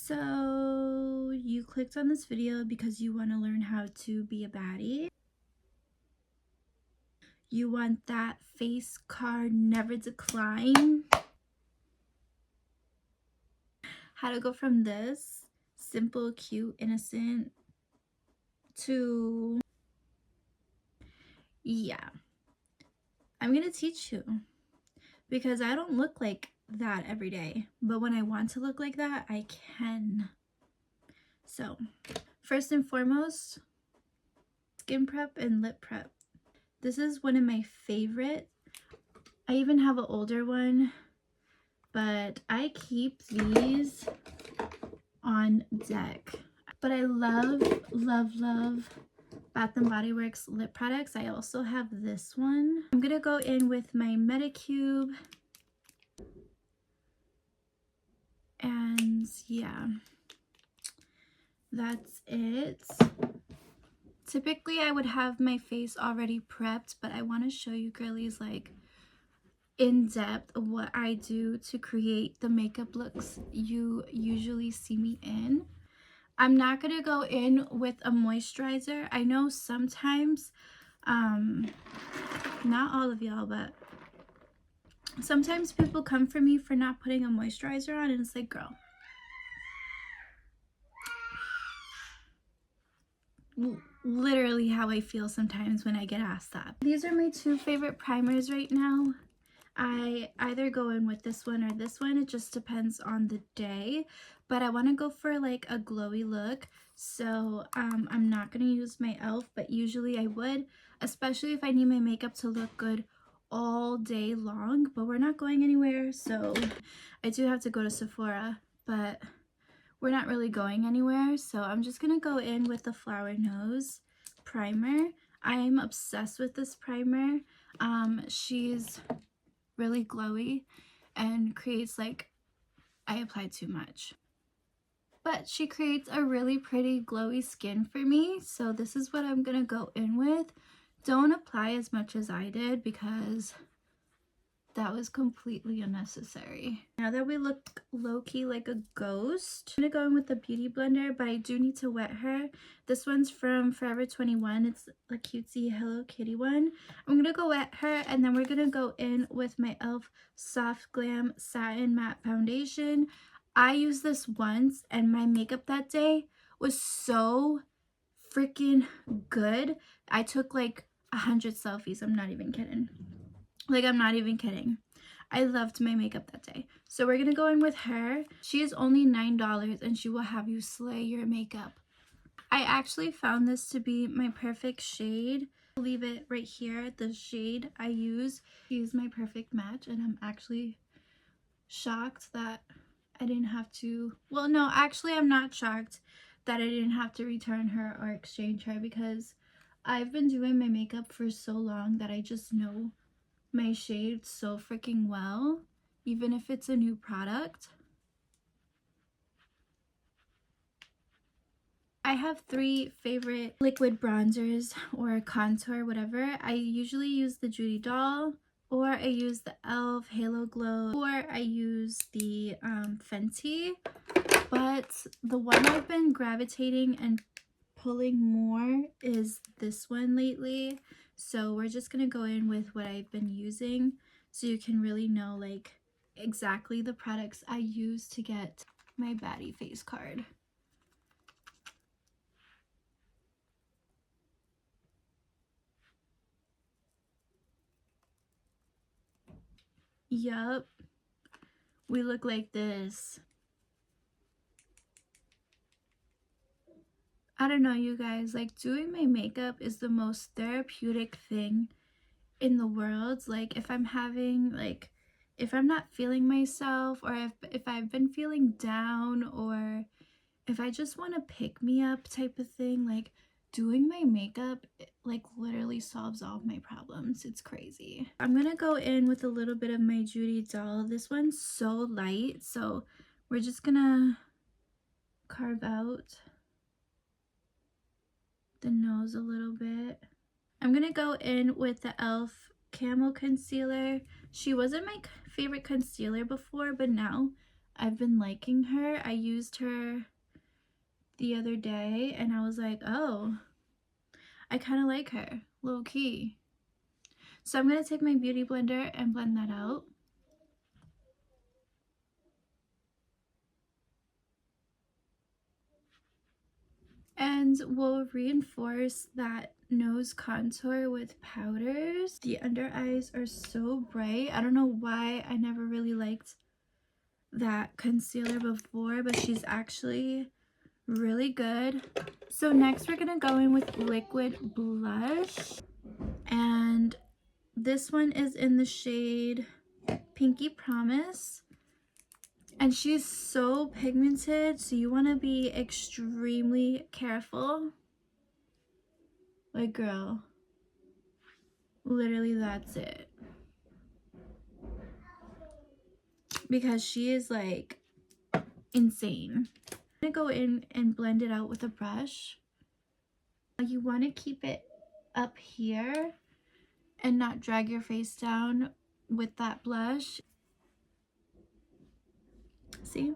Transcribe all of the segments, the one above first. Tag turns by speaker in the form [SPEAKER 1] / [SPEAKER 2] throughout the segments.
[SPEAKER 1] So you clicked on this video because you want to learn how to be a baddie. You want that face card never decline. How to go from this simple, cute, innocent to, yeah, I'm gonna teach you, because I don't look like that every day, but when I want to look like that, I can. So first and foremost, skin prep and lip prep. This is one of my favorite. I even have an older one, but I keep these on deck. But I love Bath & Body Works lip products. I also have this one. I'm gonna go in with my Medicube. And yeah, that's it. Typically I would have my face already prepped, but I want to show you girlies like in depth what I do to create the makeup looks you usually see me in. I'm not gonna go in with a moisturizer. I know sometimes not all of y'all, but sometimes people come for me for not putting a moisturizer on, and it's like, girl, literally how I feel sometimes when I get asked that. These are my two favorite primers right now. I either go in with this one or this one. It just depends on the day, but I want to go for like a glowy look. So I'm not going to use my e.l.f., but usually I would, especially if I need my makeup to look good all day long. But we're not going anywhere, so I do have to go to Sephora, but we're not really going anywhere. So I'm just going to go in with the Flower Nose primer. I am obsessed with this primer. She's really glowy and creates, like, I applied too much, but she creates a really pretty glowy skin for me. So this is what I'm gonna go in with. Don't apply as much as I did because that was completely unnecessary. Now that we look low-key like a ghost, I'm gonna go in with the beauty blender, but I do need to wet her. This one's from Forever 21. It's a cutesy Hello Kitty one. I'm gonna go wet her, and then we're gonna go in with my e.l.f. Soft Glam Satin Matte Foundation. I used this once, and my makeup that day was so freaking good. I took like 100 selfies. I'm not even kidding. Like, I'm not even kidding. I loved my makeup that day. So we're gonna go in with her. She is only $9 and she will have you slay your makeup. I actually found this to be my perfect shade. I'll leave it right here. The shade I use is my perfect match, and I'm actually shocked that I didn't have to, well, no, actually I'm not shocked that I didn't have to return her or exchange her, because I've been doing my makeup for so long that I just know my shade so freaking well, even if it's a new product. I have 3 favorite liquid bronzers or contour, whatever. I usually use the Judy Doll, or I use the e.l.f. Halo Glow, or I use the Fenty. But the one I've been gravitating and pulling more is this one lately. So we're just gonna go in with what I've been using, so you can really know like exactly the products I use to get my baddie face card. Yup, we look like this. I don't know, you guys, like, doing my makeup is the most therapeutic thing in the world. Like, if I'm having, like, if I'm not feeling myself, or if I've been feeling down, or if I just want to pick me up type of thing, like, doing my makeup, it, like, literally solves all of my problems. It's crazy. I'm gonna go in with a little bit of my Judy Doll. This one's so light, so we're just gonna carve out the nose a little bit. I'm gonna go in with the e.l.f. Camo Concealer. She wasn't my favorite concealer before, but now I've been liking her. I used her the other day and I was like, oh, I kind of like her, low key. So I'm going to take my beauty blender and blend that out. And we'll reinforce that nose contour with powders. The under eyes are so bright. I don't know why I never really liked that concealer before, but she's actually really good. So next we're gonna go in with liquid blush, and this one is in the shade Pinky Promise, and she's so pigmented, so you want to be extremely careful. Like, girl, literally that's it, because she is like insane. I'm gonna go in and blend it out with a brush. You want to keep it up here and not drag your face down with that blush. See?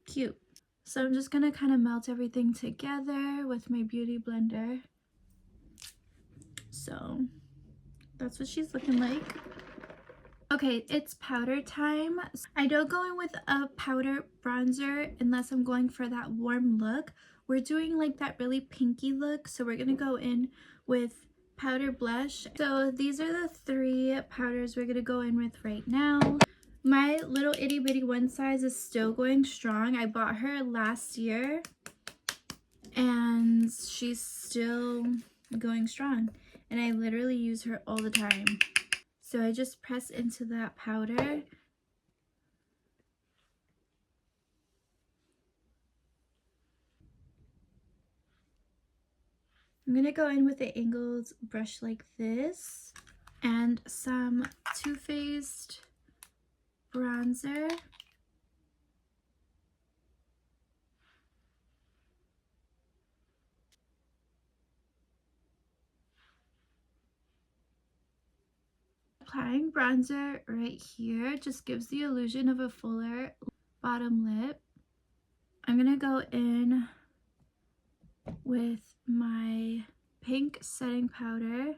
[SPEAKER 1] Cute. So I'm just gonna kind of melt everything together with my beauty blender. So that's what she's looking like. Okay, it's powder time. I don't go in with a powder bronzer unless I'm going for that warm look. We're doing like that really pinky look, so we're gonna go in with powder blush. So these are the 3 powders we're gonna go in with right now. My little itty bitty one size is still going strong. I bought her last year and she's still going strong, and I literally use her all the time. So I just press into that powder. I'm gonna go in with the angled brush like this and some Too Faced bronzer. Applying bronzer right here just gives the illusion of a fuller bottom lip. I'm gonna go in with my pink setting powder.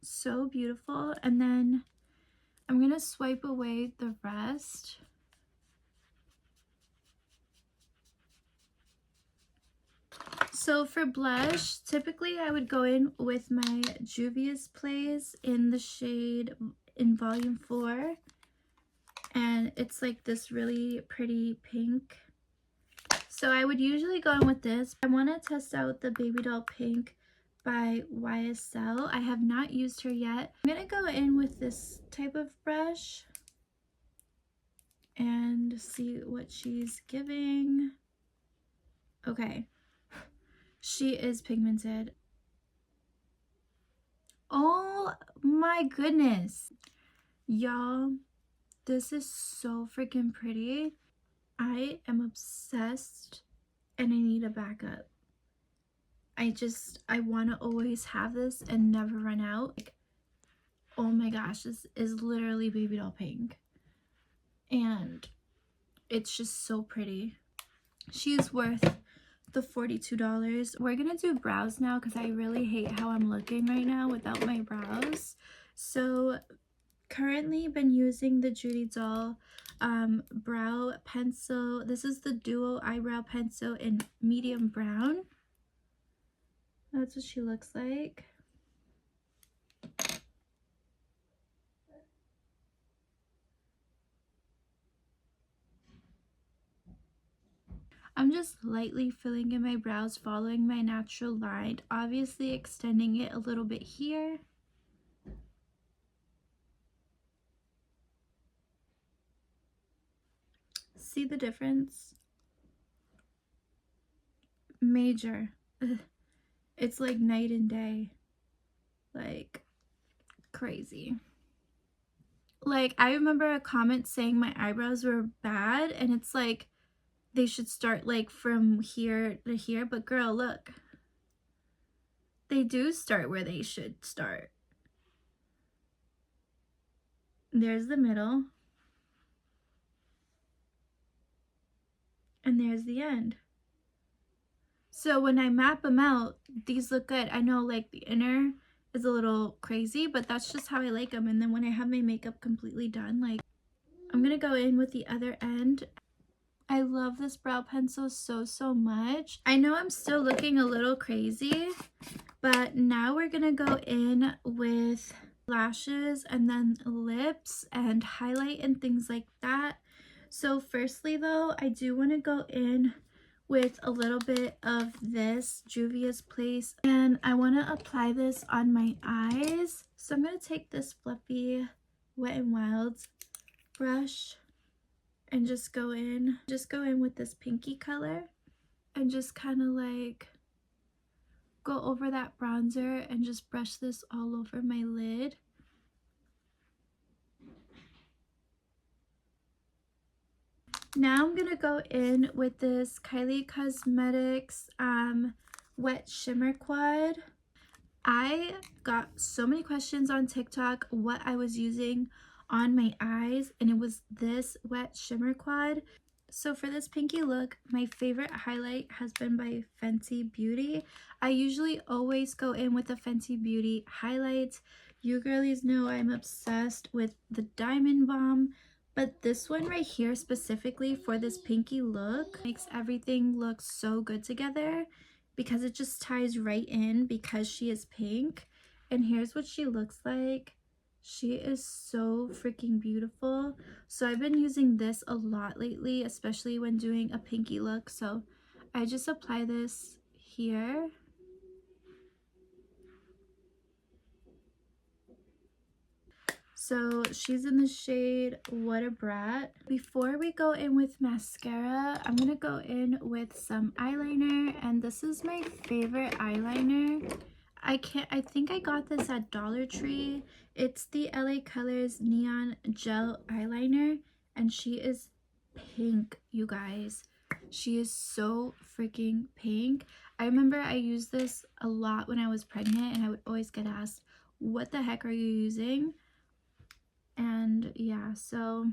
[SPEAKER 1] So beautiful. And then I'm gonna swipe away the rest. So for blush, typically I would go in with my Juvia's Place in the shade in volume 4. And it's like this really pretty pink. So I would usually go in with this. I want to test out the Baby Doll Pink by YSL. I have not used her yet. I'm going to go in with this type of brush and see what she's giving. Okay. She is pigmented. Oh my goodness. Y'all, this is so freaking pretty. I am obsessed and I need a backup. I want to always have this and never run out. Like, oh my gosh, this is literally Baby Doll Pink. And it's just so pretty. She's worth the $42. We're gonna do brows now because I really hate how I'm looking right now without my brows. So currently been using the Judy Doll brow pencil. This is the duo eyebrow pencil in medium brown. That's what she looks like. I'm just lightly filling in my brows, following my natural line, obviously extending it a little bit here. See the difference? Major. Ugh. It's like night and day. Like, crazy. Like, I remember a comment saying my eyebrows were bad, and it's like, they should start like from here to here, but girl, look. They do start where they should start. There's the middle. And there's the end. So when I map them out, these look good. I know like the inner is a little crazy, but that's just how I like them. And then when I have my makeup completely done, like, I'm gonna go in with the other end. I love this brow pencil so much. I know I'm still looking a little crazy, but now we're gonna go in with lashes and then lips and highlight and things like that. So firstly though, I do want to go in with a little bit of this Juvia's Place, and I want to apply this on my eyes. So I'm going to take this fluffy Wet n Wild brush and just go in with this pinky color and just kind of like go over that bronzer and just brush this all over my lid. Now I'm gonna go in with this Kylie Cosmetics Wet Shimmer Quad. I got so many questions on TikTok what I was using on my eyes, and it was this Wet Shimmer Quad. So for this pinky look, my favorite highlight has been by Fenty Beauty. I usually always go in with the Fenty Beauty highlights. You girlies know I'm obsessed with the Diamond Bomb. But this one right here specifically for this pinky look makes everything look so good together because it just ties right in because she is pink. And here's what she looks like. She is so freaking beautiful. So I've been using this a lot lately, especially when doing a pinky look. So I just apply this here. So she's in the shade What a Brat. Before we go in with mascara, I'm gonna go in with some eyeliner, and this is my favorite eyeliner. I think I got this at Dollar Tree. It's the LA Colors Neon Gel Eyeliner, and she is pink, you guys. She is so freaking pink. I remember I used this a lot when I was pregnant, and I would always get asked, what the heck are you using? And yeah, so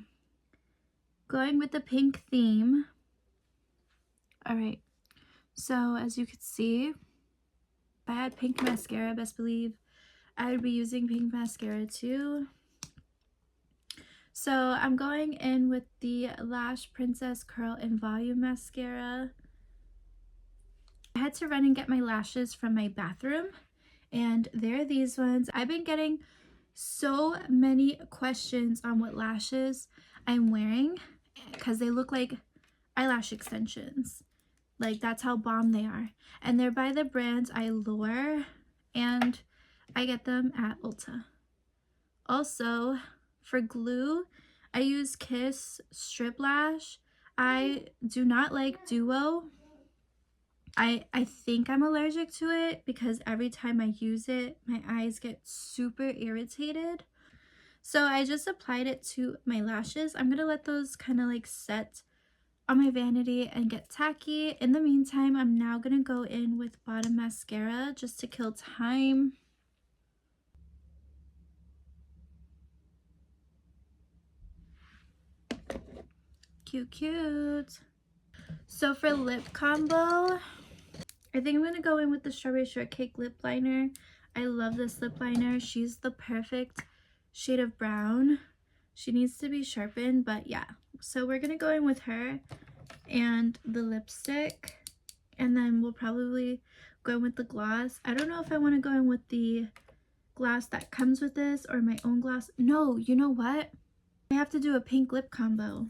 [SPEAKER 1] going with the pink theme. All right, so as you can see, if I had pink mascara, best believe I would be using pink mascara too. So I'm going in with the Lash Princess Curl and Volume Mascara. I had to run and get my lashes from my bathroom, and they're these ones. I've been getting so many questions on what lashes I'm wearing because they look like eyelash extensions. Like, that's how bomb they are. And they're by the brand Allure, and I get them at Ulta. Also, for glue, I use Kiss Strip Lash. I do not like Duo. I think I'm allergic to it because every time I use it, my eyes get super irritated. So I just applied it to my lashes. I'm going to let those kind of like set on my vanity and get tacky. In the meantime, I'm now going to go in with bottom mascara just to kill time. Cute, cute. So for lip combo, I think I'm going to go in with the Strawberry Shortcake lip liner. I love this lip liner. She's the perfect shade of brown. She needs to be sharpened, but yeah. So we're going to go in with her and the lipstick, and then we'll probably go in with the gloss. I don't know if I want to go in with the gloss that comes with this or my own gloss. No, you know what? I have to do a pink lip combo.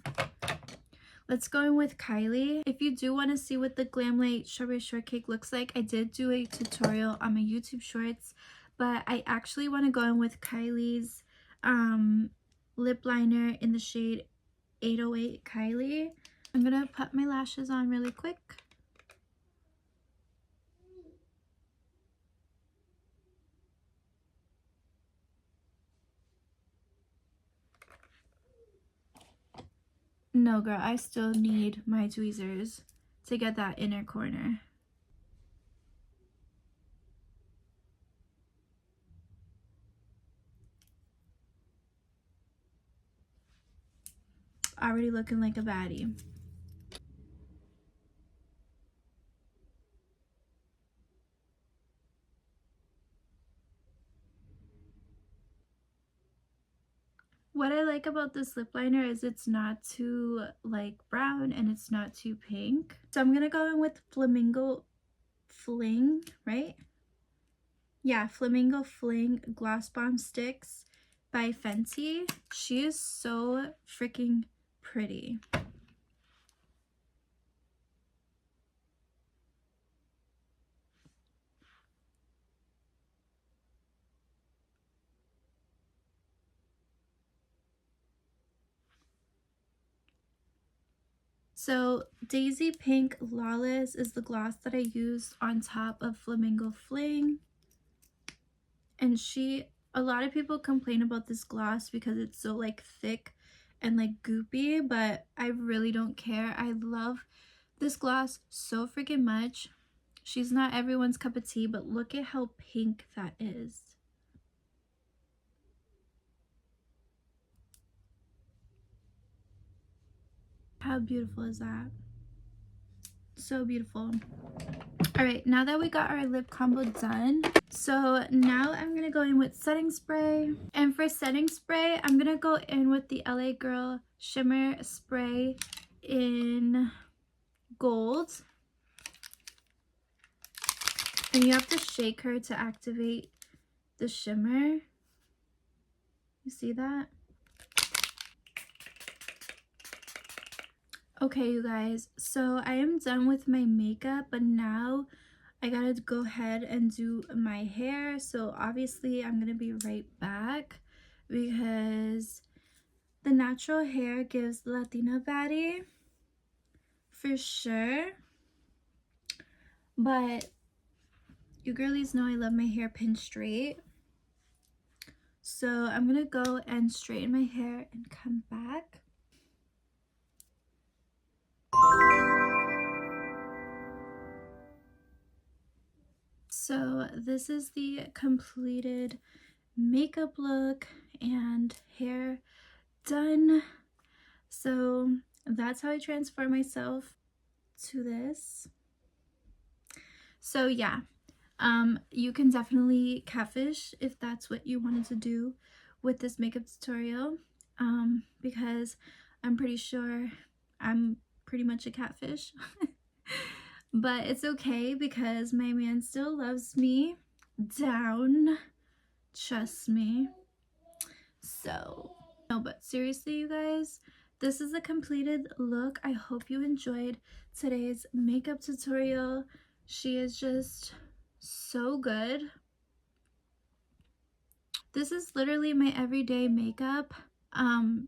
[SPEAKER 1] Let's go in with Kylie. If you do want to see what the Glam Light Strawberry Shortcake looks like, I did do a tutorial on my YouTube shorts, but I actually want to go in with Kylie's lip liner in the shade 808 Kylie. I'm going to put my lashes on really quick. No, girl, I still need my tweezers to get that inner corner. Already looking like a baddie. What I like about this lip liner is it's not too like brown and it's not too pink. So I'm gonna go in with Flamingo Fling, right? Yeah, Flamingo Fling Gloss Bomb Sticks by Fenty. She is so freaking pretty. So Daisy Pink Lawless is the gloss that I used on top of Flamingo Fling. And a lot of people complain about this gloss because it's so like thick and like goopy, but I really don't care. I love this gloss so freaking much. She's not everyone's cup of tea, but look at how pink that is. How beautiful is that? So beautiful. All right, now that we got our lip combo done, so now I'm gonna go in with setting spray. And for setting spray, I'm gonna go in with the LA Girl Shimmer Spray in gold. And you have to shake her to activate the shimmer. You see that? Okay, you guys, so I am done with my makeup, but now I gotta go ahead and do my hair. So obviously I'm gonna be right back because the natural hair gives the Latina baddie for sure. But you girlies know I love my hair pinned straight. So I'm gonna go and straighten my hair and come back. So this is the completed makeup look and hair done. So that's how I transform myself to this. So yeah, you can definitely catfish if that's what you wanted to do with this makeup tutorial, because I'm pretty sure I'm pretty much a catfish. But it's okay because my man still loves me down, trust me. So no, but seriously, you guys, this is a completed look. I hope you enjoyed today's makeup tutorial. She is just so good. This is literally my everyday makeup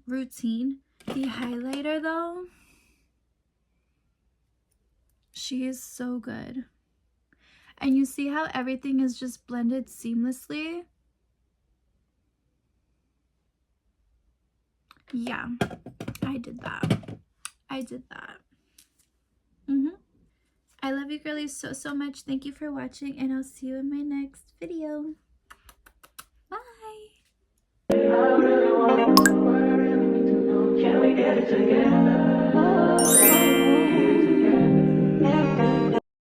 [SPEAKER 1] routine. The highlighter though, she is so good. And you see how everything is just blended seamlessly? Yeah, I did that. I did that. I love you girlies so much. Thank you for watching, and I'll see you in my next video. Bye. Can we get it together?